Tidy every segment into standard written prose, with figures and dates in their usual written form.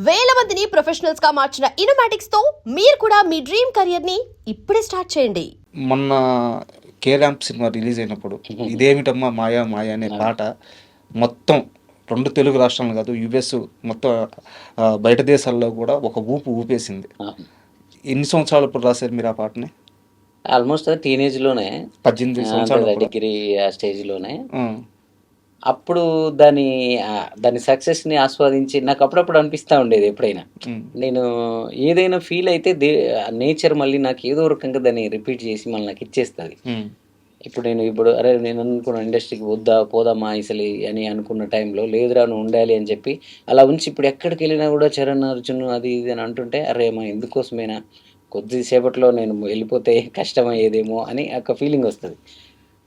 వేల మందిని ప్రొఫెషనల్స్ గా మార్చిన ఇనోమాటిక్స్ తో మీరు కూడా మీ డ్రీమ్ కెరియర్ ని ఇప్పుడే స్టార్ట్ చేయండి. మొన్న కే ర్యాంప్ సినిమా రిలీజ్ అయినప్పుడు ఇదేమిటమ్మా మాయా మాయా అనే పాట మొత్తం రెండు తెలుగు రాష్ట్రాలు కాదు యుఎస్ మొత్తం బయట దేశాల్లో కూడా ఒక ఊపు ఊపేసింది. ఎన్ని సంవత్సరాలు ఇప్పుడు రాశారు మీరు ఆ పాటని? ఆల్మోస్ట్ అది టీనేజ్లోనే 18 సంవత్సరాలు డిగ్రీ ఆ స్టేజ్లోనే. అప్పుడు దాని సక్సెస్ని ఆస్వాదించి నాకు అప్పుడప్పుడు అనిపిస్తూ ఉండేది. ఎప్పుడైనా నేను ఏదైనా ఫీల్ అయితే నేచర్ మళ్ళీ నాకు ఏదో రకంగా దాన్ని రిపీట్ చేసి మళ్ళీ నాకు ఇచ్చేస్తుంది. ఇప్పుడు అరే నేను అనుకున్న ఇండస్ట్రీకి పోదామా అసలు అని అనుకున్న టైంలో లేదురా నువ్వు ఉండాలి అని చెప్పి అలా ఉంచి ఇప్పుడు ఎక్కడికి వెళ్ళినా కూడా చరణ్ అర్జున్ అది ఇది అని అంటుంటే అరే మా ఎందుకోసమైనా కొద్దిసేపట్లో నేను వెళ్ళిపోతే కష్టమయ్యేదేమో అని ఒక ఫీలింగ్ వస్తుంది.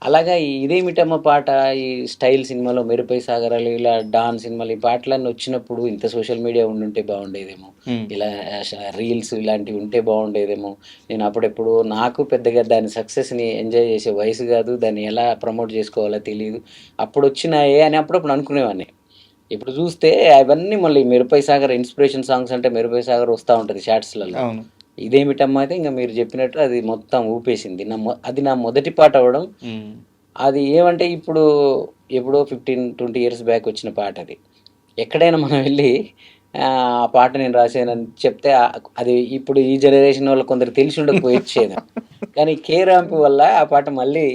అలాగా ఈ ఇదేమిటమ్మ పాట, ఈ స్టైల్ సినిమాలో మెరుపై సాగరాలు, ఇలా డాన్ సినిమాలు, ఈ పాటలన్నీ వచ్చినప్పుడు ఇంత సోషల్ మీడియా ఉండుంటే బాగుండేదేమో, ఇలా రీల్స్ ఇలాంటివి ఉంటే బాగుండేదేమో. నేను అప్పుడెప్పుడు నాకు పెద్దగా దాని సక్సెస్ని ఎంజాయ్ చేసే వయసు కాదు, దాన్ని ఎలా ప్రమోట్ చేసుకోవాలో తెలియదు. అప్పుడు వచ్చినాయే అని అప్పుడప్పుడు అనుకునేవాడిని. ఇప్పుడు చూస్తే అవన్నీ మళ్ళీ మెరుపై సాగర్ ఇన్స్పిరేషన్ సాంగ్స్ అంటే మెరుపై సాగర్ వస్తూ ఉంటుంది షార్ట్స్లలో. ఇదేమిటమ్మా అయితే ఇంకా మీరు చెప్పినట్టు అది మొత్తం ఊపేసింది. అది నా మొదటి పాట అవ్వడం. అది ఏమంటే ఎప్పుడో 15-20 ఇయర్స్ బ్యాక్ వచ్చిన పాట అది. ఎక్కడైనా మనం వెళ్ళి ఆ పాట నేను రాసానని చెప్తే అది ఇప్పుడు ఈ జనరేషన్ వాళ్ళు కొందరు తెలిసి ఉండకపోయేది. కానీ కే ర్యాంప్ వల్ల ఆ పాట మళ్ళీ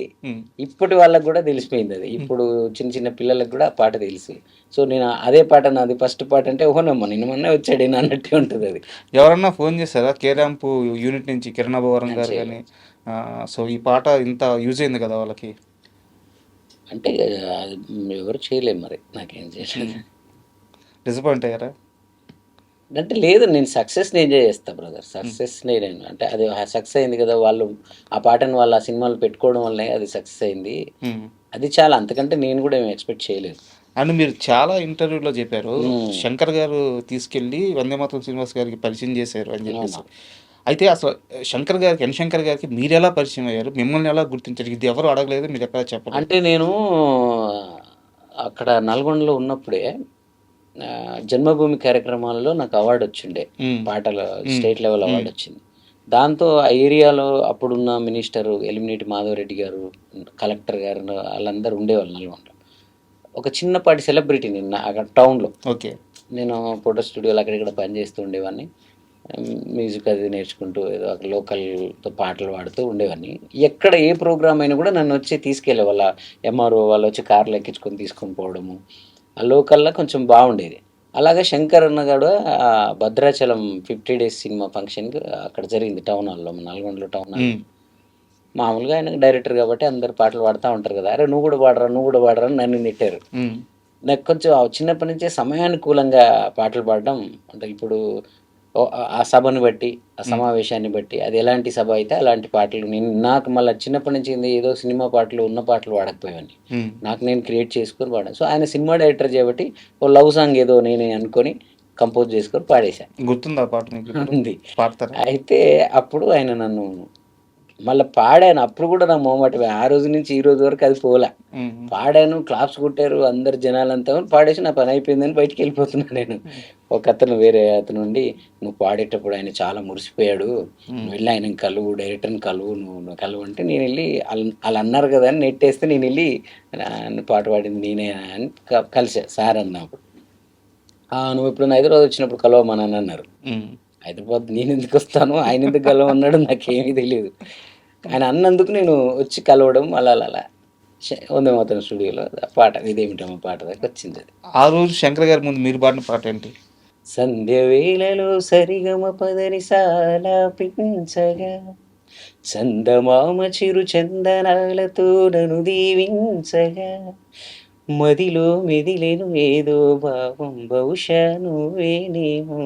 ఇప్పటి వాళ్ళకు కూడా తెలిసిపోయింది. అది ఇప్పుడు చిన్న చిన్న పిల్లలకు కూడా ఆ పాట తెలుసు. సో నేను అదే పాట నాది ఫస్ట్ పాట అంటే ఓహోనమ్మ నిన్న మొన్నే వచ్చాడు అన్నట్టే ఉంటుంది. అది ఎవరన్నా ఫోన్ చేశారా కే ర్యాంప్ యూనిట్ నుంచి కిరణ్ అభవరం గారు కానీ? సో ఈ పాట ఇంత యూజ్ అయింది కదా వాళ్ళకి, అంటే ఎవరు చేయలేము, మరి నాకేం చేయలేదు. డిసప్పాయింట్ అయ్యారా? అంటే లేదు, నేను సక్సెస్ని ఎంజాయ్ చేస్తాను బ్రదర్. సక్సెస్ని నేను అంటే అది సక్సెస్ అయింది కదా, వాళ్ళు ఆ పాటను వాళ్ళు ఆ సినిమాలు పెట్టుకోవడం వల్లనే అది సక్సెస్ అయింది. అది చాలా, అంతకంటే నేను కూడా ఏమి ఎక్స్పెక్ట్ చేయలేదు. అండ్ మీరు చాలా ఇంటర్వ్యూలో చెప్పారు శంకర్ గారు తీసుకెళ్ళి వందేమాతరం శ్రీనివాస్ గారికి పరిచయం చేశారు అని చెప్పేసి. అయితే అసలు శంకర్ గారికి శంకర్ గారికి మీరు ఎలా పరిచయం అయ్యారు, మిమ్మల్ని ఎలా గుర్తించారు? ఇది ఎవరు అడగలేదు, మీరు ఎక్కడ చెప్పారు? అంటే నేను అక్కడ నల్గొండలో ఉన్నప్పుడే జన్మభూమి కార్యక్రమాల్లో నాకు అవార్డు వచ్చిండే, పాటల స్టేట్ లెవెల్ అవార్డు వచ్చింది. దాంతో ఆ ఏరియాలో అప్పుడున్న మినిస్టర్ ఎలిమినేటి మాధవరెడ్డి గారు, కలెక్టర్ గారు వాళ్ళందరూ ఉండేవాళ్ళు నల్గొండ. ఒక చిన్నపాటి సెలబ్రిటీ నిన్న అక్కడ టౌన్లో. ఓకే, నేను ఫోటో స్టూడియోలో అక్కడిక్కడ పనిచేస్తూ ఉండేవాడిని. మ్యూజిక్ అది నేర్చుకుంటూ ఏదో అక్కడ లోకల్తో పాటలు పాడుతూ ఉండేవాడిని. ఎక్కడ ఏ ప్రోగ్రామ్ అయినా కూడా నన్ను వచ్చి తీసుకెళ్ళే వాళ్ళ ఎంఆర్ఓ వాళ్ళు వచ్చి కార్లు ఎక్కించుకొని తీసుకొని పోవడము. ఆ లోకల్లో కొంచెం బాగుండేది. అలాగే శంకర్ అన్న కూడా భద్రాచలం 50 days సినిమా ఫంక్షన్కి అక్కడ జరిగింది టౌన్ హాల్లో, నల్గొండలో టౌన్ హాల్. మామూలుగా ఆయన డైరెక్టర్ కాబట్టి అందరు పాటలు పాడుతూ ఉంటారు కదా, అరే నువ్వు కూడా పాడరా అని నన్ను నెట్టారు. నాకు కొంచెం చిన్నప్పటి నుంచే సమయానుకూలంగా పాటలు పాడడం, అంటే ఇప్పుడు ఆ సభను బట్టి, ఆ సమావేశాన్ని బట్టి, అది ఎలాంటి సభ అయితే అలాంటి పాటలు నాకు మళ్ళీ చిన్నప్పటి నుంచి ఏదో సినిమా పాటలు ఉన్న పాటలు పాడకపోయేవాడిని. నాకు నేను క్రియేట్ చేసుకొని పాడాను. సో ఆయన సినిమా డైరెక్టర్ కాబట్టి ఓ లవ్ సాంగ్ ఏదో నేనే అనుకొని కంపోజ్ చేసుకొని పాడేశాను. గుర్తుందా పాట? ఉంది. అయితే అప్పుడు ఆయన నన్ను మళ్ళీ పాడాను. అప్పుడు కూడా నా మొహమాటమే. ఆ రోజు నుంచి ఈ రోజు వరకు అది పోలే. పాడాను, క్లాప్స్ కొట్టారు అందరు జనాలంతా, పాడేసి నా పని అయిపోయిందని బయటికి వెళ్ళిపోతున్నాను నేను. ఒక అతను వేరే అతను ఉండి, నువ్వు పాడేటప్పుడు ఆయన చాలా మురిసిపోయాడు, నువ్వు వెళ్ళి ఆయన కలువు, డైరెక్టర్ని కలువు, నువ్వు కలువు అంటే నేను వెళ్ళి వాళ్ళు అన్నారు కదా అని నెట్టేస్తే నేను వెళ్ళి పాట పాడింది నేనే అని కలిసా. సార్ అన్నప్పుడు నువ్వు ఇప్పుడు హైదరాబాద్ వచ్చినప్పుడు కలవమని అన్నారు. హైదరాబాద్ నేను ఎందుకు వస్తాను, ఆయన ఎందుకు కలవన్నాడు నాకేమీ తెలియదు. ఆయన అన్నందుకు నేను వచ్చి కలవడం అలా వందేమాతరం స్టూడియోలో పాట ఇదేమిటమ్మ పాట దాకా వచ్చింది. అది ఆ రోజు శంకర్ గారి ముందు మీరు పాడిన పాట ఏంటి? సంధ్య వేళలో సరిగమ పదని సాలాపించగా, చందమామ చిరు చందనాలతో నన్ను దీవించగా, మదిలో మెదిలేను ఏదో భావం బహుశా నువ్వేనేమో,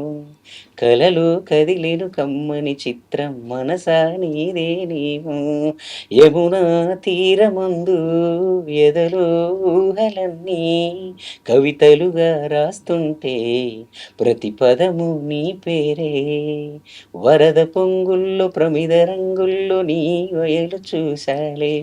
కలలో కదిలేను కమ్మని చిత్రం మనసా నీదేనేమో, యమునా తీరమందు ఎదలో ఊహలన్నీ కవితలుగా రాస్తుంటే ప్రతి పదము నీ పేరే, వరద పొంగుల్లో ప్రమిద రంగుల్లో నీ వయలు చూసాలే.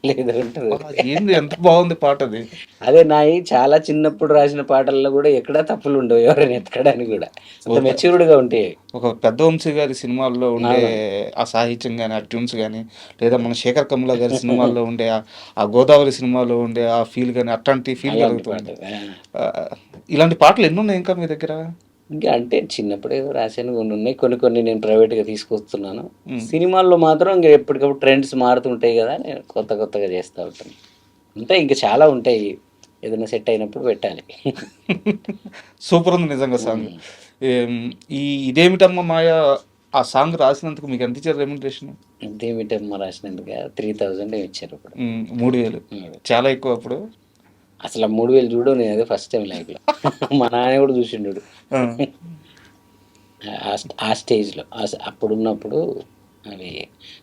లేదు ఉంటుంది. ఏంది ఎంత బాగుంది పాట అది. అదే నాయి చాలా చిన్నప్పుడు రాసిన పాటల్లో కూడా ఎక్కడా తప్పులు ఉండవు ఎవరైనా ఎతకడానికి కూడా, అంత ఒక మెచ్యూర్డ్గా ఉంటాయి. ఒక పెద్ద వంశీ గారి సినిమాల్లో ఉండే అవును. ఆ సాహిత్యం కానీ, ఆ ట్యూన్స్ కానీ, లేదా మన శేఖర్ కమ్ముల గారి సినిమాల్లో ఉండే ఆ గోదావరి సినిమాలో ఉండే ఆ ఫీల్ కానీ, అట్లాంటి ఫీల్ అలాంటి పాట. కలుగుతుంది. ఇలాంటి పాటలు ఎన్ని ఉన్నాయి ఇంకా మీ దగ్గర? ఇంకా అంటే చిన్నప్పుడు ఏదో రాశాను, కొన్ని ఉన్నాయి, కొన్ని కొన్ని నేను ప్రైవేట్గా తీసుకొస్తున్నాను. ఉమ్. సినిమాల్లో మాత్రం ఇంకా ఎప్పటికప్పుడు ట్రెండ్స్ మారుతుంటాయి కదా, నేను కొత్తగా చేస్తూ ఉంటాను. ఉంటాయి ఇంకా చాలా ఉంటాయి, ఏదైనా సెట్ అయినప్పుడు పెట్టాలి. సూపర్ ఉంది నిజంగా సాంగ్. ఈ ఇదేమిటమ్మ మాయ ఆ సాంగ్ రాసినందుకు మీకు ఎంత ఇచ్చారు రెమ్యునరేషన్? దేమిటమ్మ రాసినందుకు 3000 ఇచ్చారు ఇప్పుడు. 3000 చాలా ఎక్కువ అప్పుడు. అసలు 3000 చూడు, నేను అదే ఫస్ట్ టైం లైఫ్లో. మా నాన్న కూడా చూసిండు ఆ, ఆ స్టేజ్లో, అప్పుడున్నప్పుడు. అవి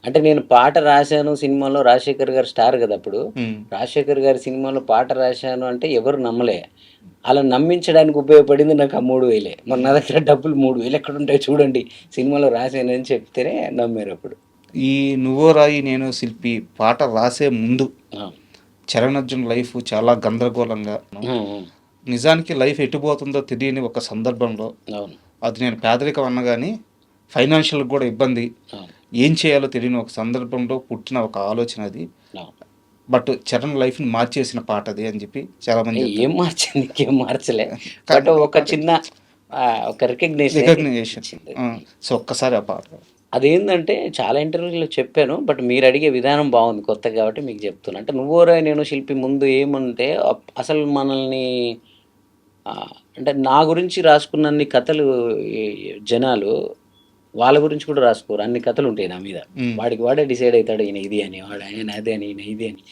అంటే నేను పాట రాశాను సినిమాలో, రాజశేఖర్ గారు స్టార్ కదా అప్పుడు. ఉమ్, రాజశేఖర్ గారి సినిమాలో పాట రాశాను అంటే ఎవరు నమ్మలే. అలా నమ్మించడానికి ఉపయోగపడింది నాకు ఆ 3000. మరి నా దగ్గర డబ్బులు 3000 ఎక్కడ ఉంటాయి చూడండి, సినిమాలో రాశానని చెప్తేనే నమ్మారు అప్పుడు. ఈ నువ్వో రాయి నేను శిల్పి పాట రాసే ముందు ఆ. చరణ్ అర్జున్ లైఫ్ చాలా గందరగోళంగా, నిజానికి లైఫ్ ఎటుపోతుందో తెలియని ఒక సందర్భంలో, అవును. అది నేను పేదరికం అన్నగాని ఫైనాన్షియల్ కూడా ఇబ్బంది, అవును. ఏం చేయాలో తెలియని ఒక సందర్భంలో పుట్టిన ఒక ఆలోచన అది. అవును. బట్ చరణ్ లైఫ్ని మార్చేసిన పాట అది అని చెప్పి చాలామంది ఏం మార్చింది, ఇంకేం మార్చలే. బట్ ఒక చిన్న ఒక రికగ్నేషన్ రికగ్నైజేషన్. సో ఒక్కసారి ఆ పాట. అదేంటంటే చాలా ఇంటర్వ్యూలో చెప్పాను, బట్ మీరు అడిగే విధానం బాగుంది కొత్తగా కాబట్టి మీకు చెప్తున్నా. అంటే నువ్వోరా నేను శిల్పి ముందు ఏమంటే అసలు మనల్ని అంటే నా గురించి రాసుకున్నన్ని కథలు ఈ జనాలు వాళ్ళ గురించి కూడా రాసుకోరు. అన్ని కథలు ఉంటాయి నా మీద. వాడికి వాడే డిసైడ్ అవుతాడు, ఈయన ఇది అని, వాడు ఆయన అదే అని, ఈయన ఇది అని.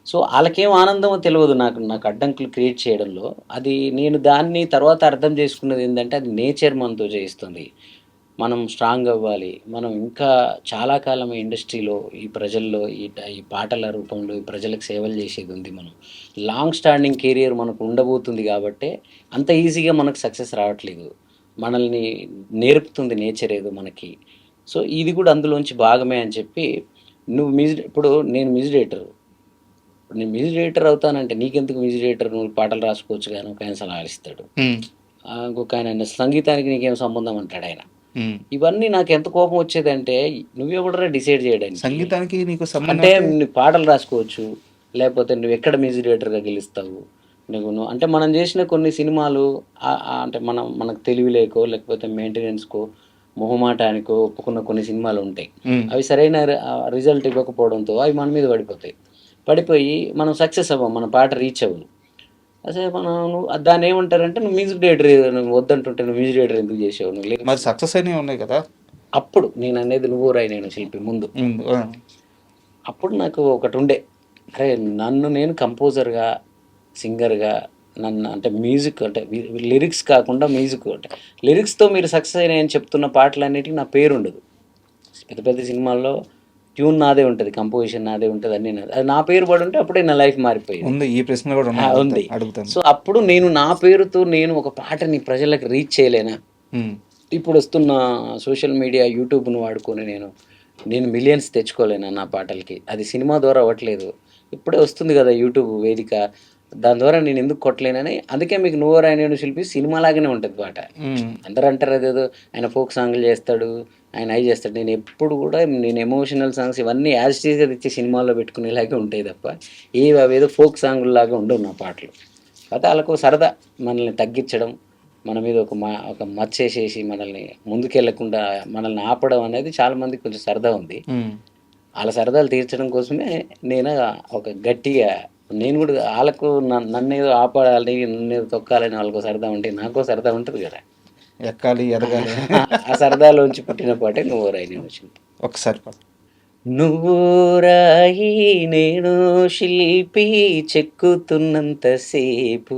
సో వాళ్ళకేం ఆనందమో తెలియదు నాకు అడ్డంకులు క్రియేట్ చేయడంలో. అది నేను దాన్ని తర్వాత అర్థం చేసుకున్నది ఏంటంటే, అది నేచర్ మనతో చేయిస్తుంది. మనం స్ట్రాంగ్ అవ్వాలి. మనం ఇంకా చాలా కాలం ఈ ఇండస్ట్రీలో, ఈ ప్రజల్లో, ఈ పాటల రూపంలో ఈ ప్రజలకు సేవలు చేసేది ఉంది. మనం లాంగ్ స్టాండింగ్ కెరియర్ మనకు ఉండబోతుంది కాబట్టి అంత ఈజీగా మనకు సక్సెస్ రావట్లేదు. మనల్ని నేర్పుతుంది నేచర్ ఏదో మనకి. సో ఇది కూడా అందులోంచి భాగమే అని చెప్పి, ఇప్పుడు నేను మ్యూజిక్ డైరెక్టర్. నేను మ్యూజిక్ డైరెక్టర్ అవుతానంటే నీకెందుకు మ్యూజిక్ డైరెక్టర్, నువ్వు పాటలు రాసుకోవచ్చు కానీ ఒక ఆయన సలహా ఇస్తాడు. ఇంకొక ఆయన సంగీతానికి నీకేం సంబంధం అంటాడు ఆయన. ఇవన్నీ నాకు ఎంత కోపం వచ్చేదంటే, నువ్వెవడరా డిసైడ్ చేయడానికి, సంగీతానికి నీకు సంబంధం అంటే నువ్వు పాటలు రాసుకోవచ్చు, లేకపోతే నువ్వు ఎక్కడ మ్యూజిక్ డైరెక్టర్గా గెలుస్తావు నువ్వు అంటే మనం చేసిన కొన్ని సినిమాలు అంటే మనకు తెలివి లేకో లేకపోతే మెయింటెనెన్స్కో మొహమాటానికో ఒప్పుకున్న కొన్ని సినిమాలు ఉంటాయి. అవి సరైన రిజల్ట్ ఇవ్వకపోవడంతో అవి మన మీద పడిపోయి మనం సక్సెస్ అవ్వం, మన పాట రీచ్ అవ్వదు. అసలు మనం దాన్ని ఏమంటారంటే, నువ్వు మ్యూజిక్ డైరెక్టర్, నువ్వు వద్దంటుంటే నువ్వు మ్యూజిక్ డైరెక్టర్ ఎందుకు చేసావు నువ్వు. మరి సక్సెస్ అయినవి ఉన్నాయి కదా. అప్పుడు నేను అనేది నువ్వు రాయి నేను శిల్పి ముందు. అప్పుడు నాకు ఒకటి ఉండే, అరే నన్ను నేను కంపోజర్గా, సింగర్గా, నన్ను అంటే మ్యూజిక్ అంటే లిరిక్స్ కాకుండా మ్యూజిక్ అంటే లిరిక్స్తో మీరు సక్సెస్ అయినాయని చెప్తున్న పాటలన్నిటికీ నా పేరు ఉండదు. పెద్ద పెద్ద సినిమాల్లో ట్యూన్ నాదే ఉంటుంది, కంపోజిషన్ నాదే ఉంటుంది, అన్నీ నాదే. అది నా పేరు పడి ఉంటే అప్పుడే నా లైఫ్ మారిపోయింది. ఈ ప్రశ్న కూడా ఉంది. అడుగుతాను. సో అప్పుడు నేను నా పేరుతో నేను ఒక పాటని ప్రజలకు రీచ్ చేయలేనా. ఇప్పుడు వస్తున్న సోషల్ మీడియా యూట్యూబ్ను వాడుకొని నేను మిలియన్స్ తెచ్చుకోలేనా నా పాటలకి. అది సినిమా ద్వారా అవ్వట్లేదు, ఇప్పుడే వస్తుంది కదా యూట్యూబ్ వేదిక, దాని ద్వారా నేను ఎందుకు కొట్టలేనని. అందుకే మీకు నువ్వో రాయనేను శిల్పి సినిమాలాగానే ఉంటుంది పాట. అందరూ అంటారు అదేదో ఆయన ఫోక్ సాంగ్లు చేస్తాడు, ఆయన అవి చేస్తాడు. నేను ఎప్పుడు కూడా నేను ఎమోషనల్ సాంగ్స్ ఇవన్నీ యాజ్ టీజ్గా తెచ్చి సినిమాల్లో పెట్టుకునేలాగే ఉంటాయి తప్ప అవేదో ఫోక్ సాంగుల్లాగా ఉండవు నా పాటలు. కాకపోతే వాళ్ళకు సరదా మనల్ని తగ్గించడం, మన మీద ఒక మచ్చేసేసి మనల్ని ముందుకెళ్లకుండా మనల్ని ఆపడం అనేది చాలామందికి కొంచెం సరదా ఉంది. వాళ్ళ సరదాలు తీర్చడం కోసమే నేను ఒక గట్టిగా నేను కూడా వాళ్ళకు నన్ను ఏదో ఆపాలి, నన్ను ఏదో తొక్కాలని వాళ్ళకు సరదా ఉంటే నాకో సరదా ఉంటుంది కదా, ఎక్కాలి ఎదగాలి. ఆ సరదాలోంచి పుట్టిన పాటే నువ్వు రాయి నేను శిల్పి. ఒకసారి నువ్వు రాయి నేను శిల్పి చెక్కుతున్నంతసేపు,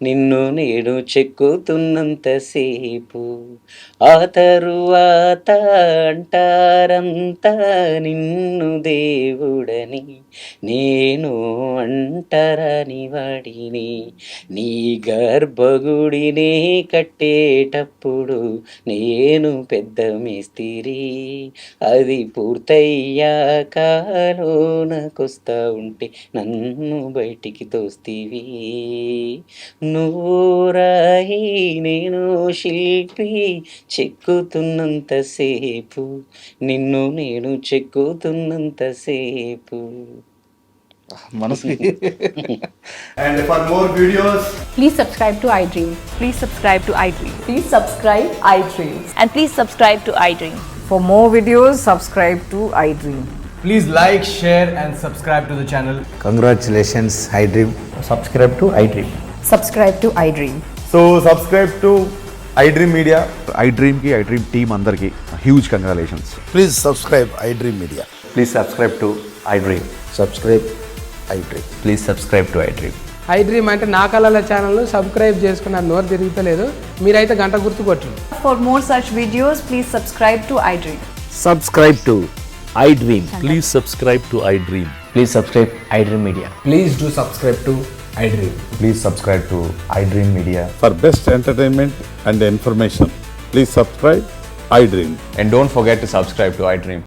నిన్ను నేను చెక్కుతున్నంతసేపు, ఆ తరువాత అంటారంతా నిన్ను దేవుడని, నేను అంటరాని వాడిని, నీ గర్భగుడినే కట్టేటప్పుడు నేను పెద్ద మేస్తిరి, అది పూర్తయ్యాక లోనకొస్తా ఉంటే నన్ను బయటికి తోస్తివి. నువ్వు రాయి నేను శిల్పి, చెక్కుతున్నంతసేపు నిన్ను నేను చెక్కుతున్నంతసేపు. మనసుకి And for more videos, Please subscribe to iDream. Please subscribe to iDream. Please subscribe iDream. And please subscribe to iDream. For more videos, subscribe to iDream. please like, share, and subscribe to the channel. Congratulations, iDream. subscribe to iDream. Subscribe to iDream. So, subscribe to iDream Media. iDream ki iDream team andarki huge congratulations. Please subscribe iDream Media. Please subscribe to iDream. Subscribe iDream. Please subscribe to iDream. iDream అంటే నా కళల channel subscribe చేసుకున్న నోరు తిరుగుతలేదు, మీరైతే గంట గుర్తు కొట్టండి. For more such videos, please subscribe to iDream. Subscribe to iDream. Please subscribe to iDream. Please subscribe iDream Media. Please do subscribe to iDream. Please subscribe to iDream Media. For best entertainment and information, please subscribe iDream. And don't forget to subscribe to iDream.